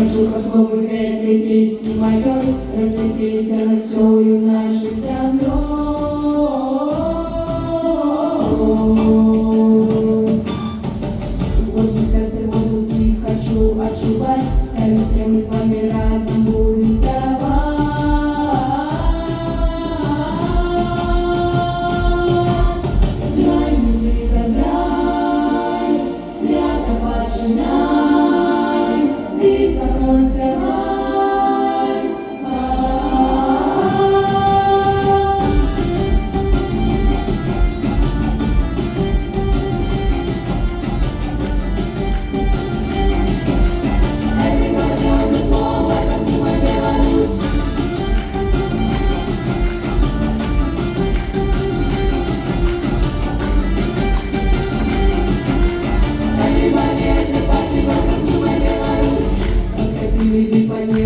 Прошу пословы этой песни майор, разлетелись над всею нашей землей. Ложных сердце воду их хочу отшивать, и все мы с вами разом будем вставать. Грай, музыка, грай, свято починай, ты со мной сравай.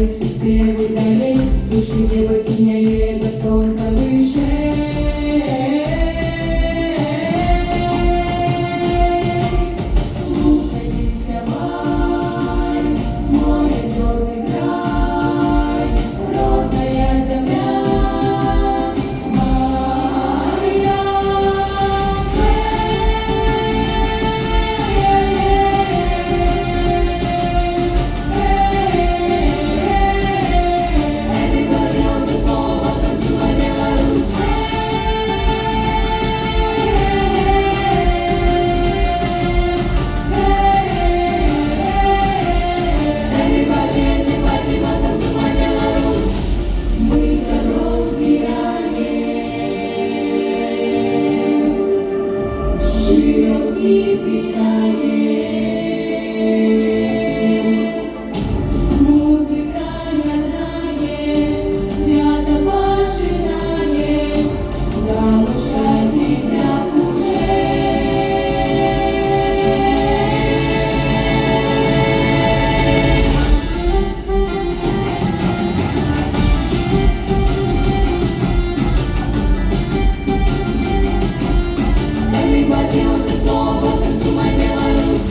С первой долей души небо синее, до солнца выше. Слухай, не вставай, мой озерный край, родная земля моя. Музыка родная, свято починає, долучайтеся уже. Everybody on the floor, welcome to my Belarus.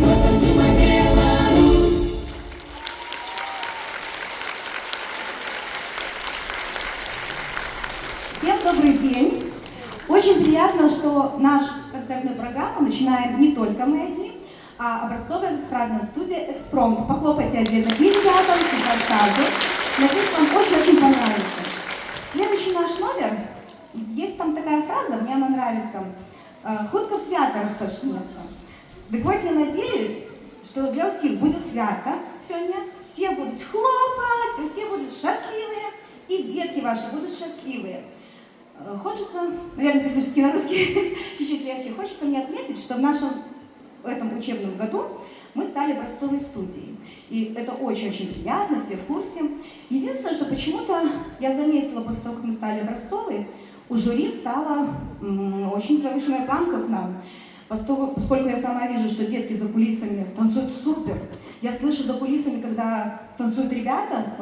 Welcome to my Belarus. Всем добрый день! Очень приятно, что нашу концертную программу начинаем не только мы одни, а образцовая эстрадная студия «Экспромт». Похлопайте отдельно и ребятам, и форсажу. Надеюсь, вам очень-очень понравится. Следующий наш номер, есть там такая фраза, мне она нравится. «Хутко свято распочнется». Так вот, я надеюсь, что для всех будет свято сегодня, все будут хлопать, все будут счастливые, и детки ваши будут счастливые. Хочется, наверное, перейти на русский чуть-чуть легче, хочется мне отметить, что в этом учебном году мы стали образцовой студией. И это очень-очень приятно, все в курсе. Единственное, что почему-то я заметила после того, как мы стали образцовой, у жюри стала очень завышенная планка к нам. Поскольку я сама вижу, что детки за кулисами танцуют супер. Я слышу за кулисами, когда танцуют ребята,